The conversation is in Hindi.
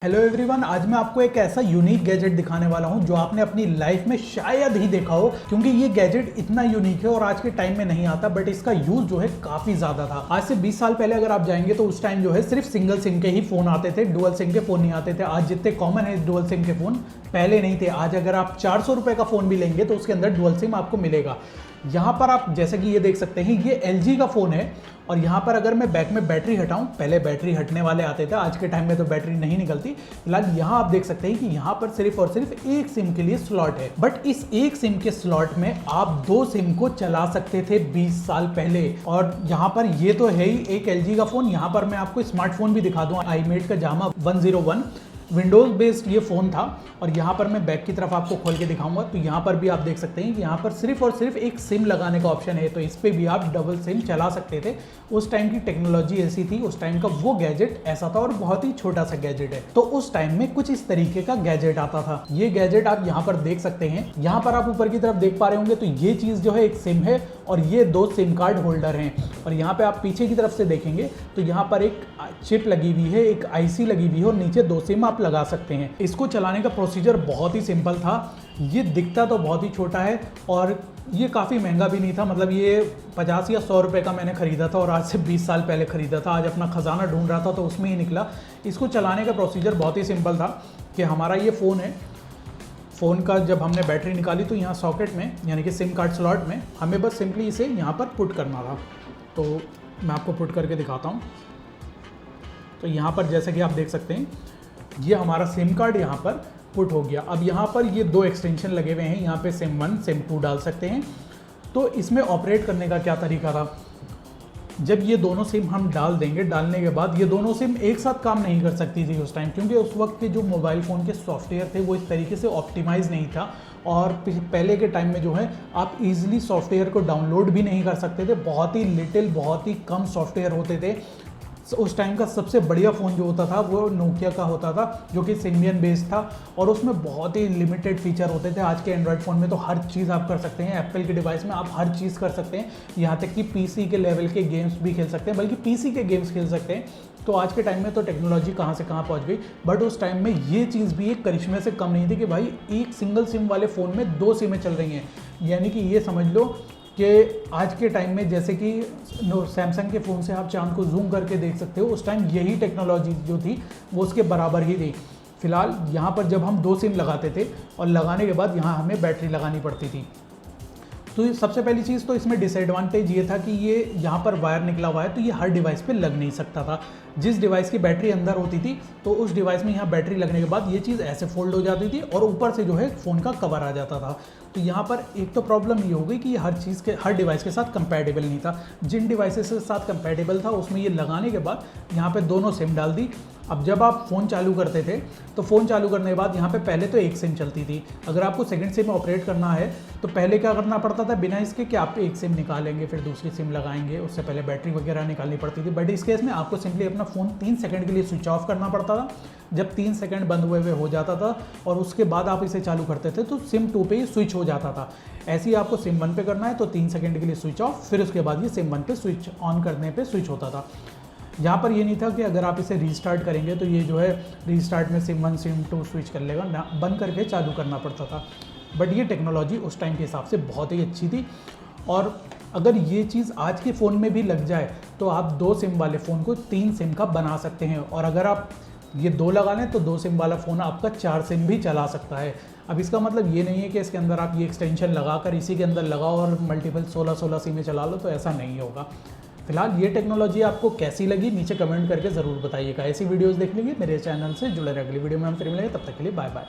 हेलो एवरीवन, आज मैं आपको एक ऐसा यूनिक गैजेट दिखाने वाला हूं जो आपने अपनी लाइफ में शायद ही देखा हो, क्योंकि ये गैजेट इतना यूनिक है और आज के टाइम में नहीं आता, बट इसका यूज जो है काफी ज्यादा था। आज से 20 साल पहले अगर आप जाएंगे तो उस टाइम जो है सिर्फ सिंगल सिम के ही फोन आते थे, डुअल सिम के फोन नहीं आते थे। आज जितने कॉमन है डुअल सिम के फोन पहले नहीं थे। आज अगर आप 400 रुपए का फोन भी लेंगे तो उसके अंदर डुअल सिम आपको मिलेगा। यहाँ पर आप जैसे कि ये देख सकते हैं, ये LG का फोन है और यहाँ पर अगर मैं बैक में बैटरी हटाऊं, पहले बैटरी हटने वाले आते थे, आज के टाइम में तो बैटरी नहीं निकलती। फिलहाल यहाँ आप देख सकते हैं कि यहाँ पर सिर्फ और सिर्फ एक सिम के लिए स्लॉट है, बट इस एक सिम के स्लॉट में आप 2 सिम को चला सकते थे 20 साल पहले। और यहाँ पर ये तो है ही एक LG का फोन। यहाँ पर मैं आपको स्मार्टफोन भी दिखा दूं, iMate का जामा 101 विंडोज बेस्ड ये फ़ोन था। और यहाँ पर मैं बैक की तरफ आपको खोल के दिखाऊंगा तो यहाँ पर भी आप देख सकते हैं कि यहाँ पर सिर्फ और सिर्फ एक सिम लगाने का ऑप्शन है, तो इस पर भी आप डबल सिम चला सकते थे। उस टाइम की टेक्नोलॉजी ऐसी थी, उस टाइम का वो गैजेट ऐसा था और बहुत ही छोटा सा गैजेट है। तो उस टाइम में कुछ इस तरीके का गैजेट आता था। ये गैजेट आप यहाँ पर देख सकते हैं। यहाँ पर आप ऊपर की तरफ देख पा रहे होंगे तो ये चीज़ जो है एक सिम है और ये 2 सिम कार्ड होल्डर हैं। और यहाँ पे आप पीछे की तरफ से देखेंगे तो यहाँ पर एक चिप लगी हुई है, एक IC लगी हुई है और नीचे 2 सिम आप लगा सकते हैं। इसको चलाने का प्रोसीजर बहुत ही सिंपल था। ये दिखता तो बहुत ही छोटा है और ये काफ़ी महंगा भी नहीं था, मतलब ये 50 या 100 रुपये का मैंने ख़रीदा था और आज से 20 साल पहले ख़रीदा था। आज अपना ख़जाना ढूंढ रहा था तो उसमें ही निकला। इसको चलाने का प्रोसीजर बहुत ही सिंपल था कि हमारा ये फ़ोन है, फ़ोन का जब हमने बैटरी निकाली तो यहाँ सॉकेट में यानी कि सिम कार्ड स्लॉट में हमें बस सिंपली इसे यहाँ पर पुट करना था। तो मैं आपको पुट करके दिखाता हूँ। तो यहाँ पर जैसे कि आप देख सकते हैं ये हमारा सिम कार्ड यहाँ पर पुट हो गया। अब यहाँ पर ये 2 एक्सटेंशन लगे हुए हैं, यहाँ पे सिम 1 सिम 2 डाल सकते हैं। तो इसमें ऑपरेट करने का क्या तरीका था, जब ये दोनों सिम हम डाल देंगे, डालने के बाद ये दोनों सिम एक साथ काम नहीं कर सकती थी उस टाइम, क्योंकि उस वक्त के जो मोबाइल फ़ोन के सॉफ्टवेयर थे वो इस तरीके से ऑप्टिमाइज़ नहीं था। और पहले के टाइम में जो है आप इजीली सॉफ्टवेयर को डाउनलोड भी नहीं कर सकते थे, बहुत ही लिटिल बहुत ही कम सॉफ्टवेयर होते थे। उस टाइम का सबसे बढ़िया फ़ोन जो होता था वो नोकिया का होता था, जो कि सिम्बियन बेस्ड था और उसमें बहुत ही लिमिटेड फीचर होते थे। आज के एंड्रॉयड फ़ोन में तो हर चीज़ आप कर सकते हैं, एप्पल के डिवाइस में आप हर चीज़ कर सकते हैं, यहाँ तक कि PC के लेवल के गेम्स भी खेल सकते हैं, बल्कि PC के गेम्स खेल सकते हैं। तो आज के टाइम में तो टेक्नोलॉजी कहाँ से कहाँ पहुँच गई, बट उस टाइम में ये चीज़ भी एक करिश्मे से कम नहीं थी कि भाई एक सिंगल सिम वाले फ़ोन में 2 सिमें चल रही हैं। यानी कि ये समझ लो कि आज के टाइम में जैसे कि सैमसंग के फ़ोन से आप चांद को जूम करके देख सकते हो, उस टाइम यही टेक्नोलॉजी जो थी वो उसके बराबर ही थी। फिलहाल यहाँ पर जब हम 2 सिम लगाते थे और लगाने के बाद यहाँ हमें बैटरी लगानी पड़ती थी। तो सबसे पहली चीज़ तो इसमें डिसएडवांटेज ये था कि ये यहाँ पर वायर निकला हुआ है तो ये हर डिवाइस पे लग नहीं सकता था। जिस डिवाइस की बैटरी अंदर होती थी तो उस डिवाइस में यहाँ बैटरी लगने के बाद ये चीज़ ऐसे फोल्ड हो जाती थी और ऊपर से जो है फ़ोन का कवर आ जाता था। तो यहाँ पर एक तो प्रॉब्लम ये हो गई कि ये हर डिवाइस के साथ कंपैटिबल नहीं था। जिन डिवाइसेस के साथ कंपैटिबल था उसमें ये लगाने के बाद यहाँ पे दोनों सिम डाल दी। अब जब आप फ़ोन चालू करते थे तो फ़ोन चालू करने के बाद यहाँ पे पहले तो एक सिम चलती थी। अगर आपको सेकंड सिम ऑपरेट करना है तो पहले क्या करना पड़ता था, बिना इसके कि आप एक सिम निकालेंगे फिर दूसरी सिम लगाएंगे, उससे पहले बैटरी वगैरह निकालनी पड़ती थी। बट इस केस में आपको सिंपली अपना फ़ोन 3 सेकंड के लिए स्विच ऑफ करना पड़ता था। जब 3 सेकंड बंद हुए हुए हो जाता था और उसके बाद आप इसे चालू करते थे तो सिम 2 पे ही स्विच हो जाता था। ऐसे ही आपको सिम 1 पे करना है तो 3 सेकंड के लिए स्विच ऑफ, फिर उसके बाद ये सिम 1 पे स्विच ऑन करने पे स्विच होता था। यहाँ पर ये नहीं था कि अगर आप इसे रीस्टार्ट करेंगे तो ये जो है रीस्टार्ट में सिम 1 सिम 2 स्विच कर लेगा, ना बंद करके चालू करना पड़ता था। बट ये टेक्नोलॉजी उस टाइम के हिसाब से बहुत ही अच्छी थी। और अगर ये चीज़ आज के फ़ोन में भी लग जाए तो आप 2 सिम वाले फ़ोन को 3 सिम का बना सकते हैं। और अगर आप ये 2 लगा लें तो 2 सिम वाला फ़ोन आपका 4 सिम भी चला सकता है। अब इसका मतलब ये नहीं है कि इसके अंदर आप ये एक्सटेंशन लगाकर इसी के अंदर लगाओ और मल्टीपल 16 सिमें चला लो, तो ऐसा नहीं होगा। फिलहाल ये टेक्नोलॉजी आपको कैसी लगी नीचे कमेंट करके ज़रूर बताइएगा। ऐसी वीडियोस देखने के लिए मेरे चैनल से जुड़े रहिए। अगली वीडियो में हम फिर मिलेंगे, तब तक के लिए बाय बाय।